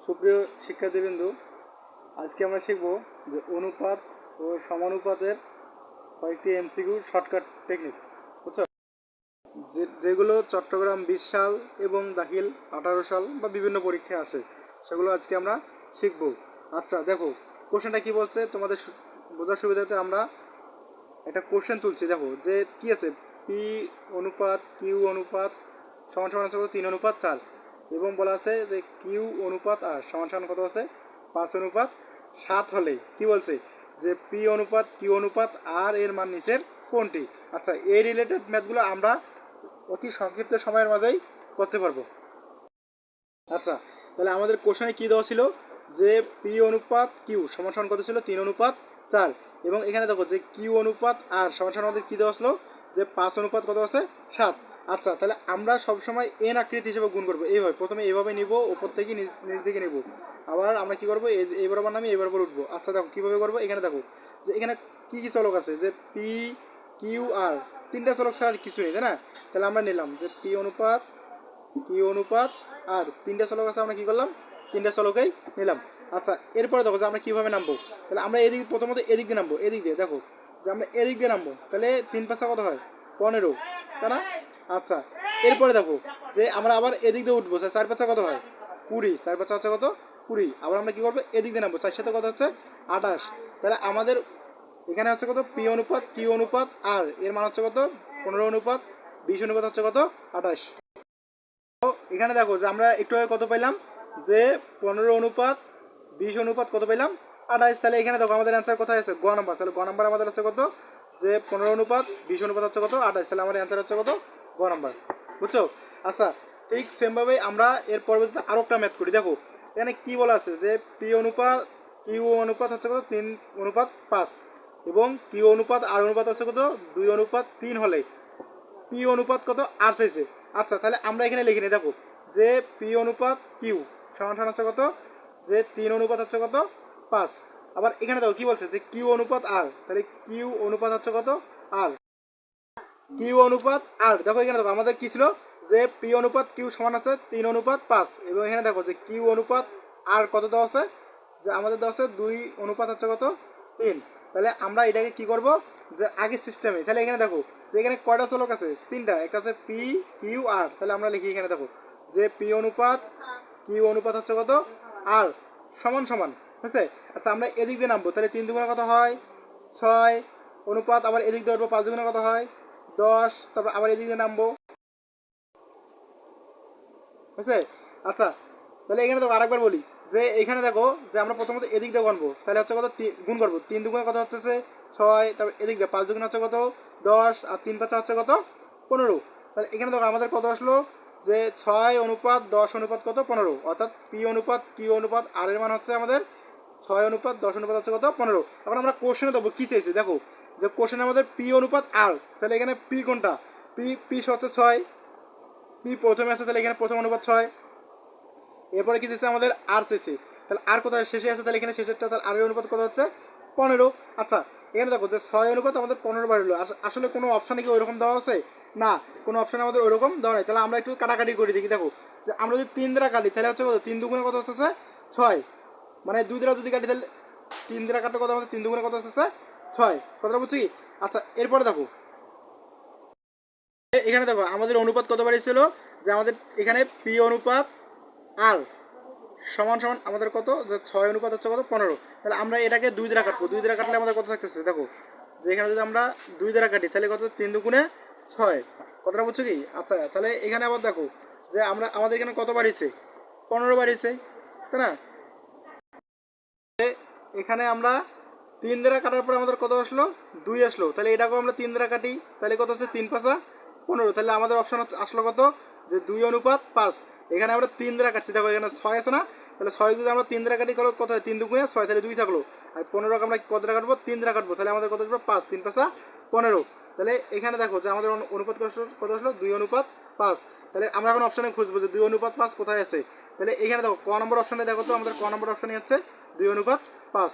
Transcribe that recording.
সুপ্রিয় শিক্ষার্থীবৃন্দ, আজকে আমরা শিখব যে অনুপাত ও সমানুপাতের কয়েকটি এমসিকিউ শর্টকাট টেকনিক, বুঝছো? যেগুলো চট্টগ্রাম 20 সাল এবং দাখিল 18 সাল বা বিভিন্ন পরীক্ষায় আসে, সেগুলো আজকে আমরা শিখব। আচ্ছা দেখো, কোশ্চেনটা কি বলছে তোমাদের বোঝার সুবিধাতে আমরা একটা কোশ্চেন তুলছি। দেখো যে কি আছে, পি অনুপাত কিউ অনুপাত সমান সমান আছে 3:4, এবং বলা আছে যে কিউ অনুপাত আর সমান সমান কত আছে 5:7 হলে কি বলছে যে পি অনুপাত কিউ অনুপাত আর এর মান নিচের কোনটি। আচ্ছা, এই রিলেটেড ম্যাথগুলো আমরা অতি সংক্ষিপ্ত সময়ের মাঝেই করতে পারবো। আচ্ছা, তাহলে আমাদের কোশ্চেনে কি দেওয়া ছিল যে পি অনুপাত কিউ সমান সমান কত ছিল 3:4, এবং এখানে দেখো যে কিউ অনুপাত আর সমান সমান আমাদের কী দেওয়া ছিল যে 5 কত আছে 7। আচ্ছা, তাহলে আমরা সবসময় এন আকৃতি হিসেবে গুণ করবো। এইভাবে প্রথমে এইভাবে নিব, ওপর থেকে নিচ দিকে নিব, আবার আমরা কি করবো এই বরাবর নামে এই বরাবর উঠবো। আচ্ছা দেখো কীভাবে করবো, এখানে দেখো যে এখানে কী কী চলক আছে যে পি কিউ আর, তিনটা চলক ছাড়া আর কিছু নেই, তাই না? তাহলে আমরা নিলাম যে পি অনুপাত কিউ অনুপাত আর তিনটা চলক আছে, আমরা কি করলাম তিনটা চলকেই নিলাম। আচ্ছা, এরপরে দেখো যে আমরা কীভাবে নামবো, তাহলে আমরা এদিক প্রথমত এদিক দিয়ে নামবো, এদিক দিয়ে দেখো যে আমরা এদিক দিয়ে নামবো, তাহলে 3×5 কত হয় 15, তাই না? আচ্ছা, এরপরে দেখো যে আমরা আবার এদিক দিয়ে উঠবো, 4×5 কত হয় 20, 4×5 হচ্ছে কত 20, আবার আমরা কী করবো এদিক দিয়ে নামবো, 4 সাথে কত হচ্ছে 28। তাহলে আমাদের এখানে হচ্ছে কত পি অনুপাত কিউ অনুপাত আর এর মান হচ্ছে কত 15:20 হচ্ছে কত 28। এখানে দেখো যে আমরা একটু আগে কত পাইলাম যে 15:20 কত পাইলাম 28। তাহলে এখানে দেখো আমাদের অ্যান্সার কোথায় আছে গ নাম্বার, তাহলে গ নাম্বার আমাদের হচ্ছে কত যে 15:20 হচ্ছে কত 28, তাহলে আমাদের অ্যান্সার হচ্ছে কত গ নাম্বার, বুঝছো? আচ্ছা, ঠিক সেমভাবেই আমরা এর পরবর্তীতে আরও একটা ম্যাথ করি। দেখো এখানে কি বলা আছে যে পি অনুপাত কিউ অনুপাত হচ্ছে কত 3:5, এবং কিউ অনুপাত আর অনুপাত হচ্ছে কত 2:3 হলে পি অনুপাত কত আর চাইছে। আচ্ছা, তাহলে আমরা এখানে লিখে নিই, দেখো যে পি অনুপাত কিউ সমান সমান হচ্ছে কত যে 3 হচ্ছে কত 5, আবার এখানে দেখো কি বলছে যে কিউ অনুপাত আর, তাহলে কিউ অনুপাত হচ্ছে কত আর, কিউ অনুপাত আর দেখো এখানে দেখো আমাদের কি ছিল যে পি অনুপাত কিউ সমান আছে 3:5, এবং এখানে দেখো যে কিউ অনুপাত আর কত দেওয়া আছে যে আমাদের দেওয়া আছে 2 হচ্ছে কত 3। তাহলে আমরা এটাকে কি করব যে আগে সিস্টেমে, তাহলে এখানে দেখো যে এখানে কয়টা চলক আছে তিনটা, একটা আছে পি কিউ আর, তাহলে আমরা লিখি এখানে দেখো যে পি অনুপাত কিউ অনুপাত হচ্ছে কত আর সমান সমান হচ্ছে। আচ্ছা, আমরা এদিক দিয়ে নামবো, তাহলে 3 কত হয় 6 অনুপাত, আবার এদিক দিয়ে উঠবো 5 কত হয় 10, তারপর আবার এদিক দিয়ে নামবো, বুঝছে? আচ্ছা, তাহলে এখানে দেখো আরেকবার বলি যে এখানে দেখো যে আমরা প্রথমত এদিক দিয়ে গণবো, তাহলে হচ্ছে কত গুণ করবো, 3 কত হচ্ছে 6, তারপর এদিক দিয়ে 5 হচ্ছে কত 10, আর 3×5 হচ্ছে কত 15। তাহলে এখানে দেখো আমাদের কত আসলো যে 6:10 কত 15, অর্থাৎ পি অনুপাত কিউ অনুপাত আর এর মান হচ্ছে আমাদের 6:10 হচ্ছে কত 15। এখন আমরা কোশ্চেনে দেবো কি চাইছে, দেখো যে কোশ্চেনে আমাদের পি অনুপাত আর, তাহলে এখানে পি কোনটা পি হচ্ছে 6, পি প্রথমে আছে, তাহলে এখানে প্রথম অনুপাত 6, এরপরে কি দিচ্ছে আমাদের আর চেয়েছে, তাহলে আর কোথায় শেষে আছে, তাহলে এখানে শেষেরটা, তাহলে আর অনুপাত কত হচ্ছে 15। আচ্ছা, এখানে দেখো যে 6 অনুপাত আমাদের 15 বাড়লো, আসলে কোনো অপশানে কি ওইরকম দেওয়া আছে না, কোনো অপশানে আমাদের ওইরকম দেওয়া নেই। তাহলে আমরা একটু কাটাকাটি করে দেখি, দেখো যে আমরা যদি 3 দ্বারা কাটি তাহলে হচ্ছে কত 3 কত হচ্ছে 6, মানে 2 দ্বারা যদি কাটি তাহলে 3 দ্বারা কাটলে কত আমাদের 3 কত হচ্ছে 6, কথাটা বুঝছি কি? আচ্ছা, এরপরে দেখো এখানে দেখো আমাদের অনুপাত কত বাড়িয়েছিল যে আমাদের এখানে পি অনুপাত আর সমান সমান আমাদের কত যে 6 হচ্ছে কত 15। তাহলে আমরা এটাকে 2 দ্বারা কাটবো, 2 দ্বারা কাটলে আমাদের কত থাকতেছে, দেখো যে এখানে যদি আমরা 2 দ্বারা কাটি তাহলে কত 3×6, কথাটা বুঝছো কি? আচ্ছা, তাহলে এখানে আবার দেখো যে আমাদের এখানে কত বাড়িয়েছে 15 বাড়িয়েছে, তাই না? এখানে আমরা 3 দ্বারা কাটার পর আমাদের কত আসলো 2 আসলো, তাহলে এটাকেও আমরা 3 দ্বারা কাটি, তাহলে কত হচ্ছে 3×5 = 15, তাহলে আমাদের অপশন আসলো কত যে 2:5। এখানে আমরা 3 দ্বারা কাটছি, দেখো এখানে 6 আছে না, তাহলে 6 যদি আমরা 3 দ্বারা কাটি কত হয় 3×2=6, তাহলে 2 থাকলো, আর 15 আমরা কত দ্বারা কাটবো 3 দ্বারা কাটবো, তাহলে আমাদের কত আসবে 5, 3×5=15। তাহলে এখানে দেখো যে আমাদের অনুপাত কত আসলো 2:5। তাহলে আমরা এখন অপশনে খুঁজবো যে 2:5 কোথায় আছে, তাহলে এখানে দেখো ক নম্বর অপশনে দেখো তো আমাদের ক নম্বর অপশনে হচ্ছে 2:5।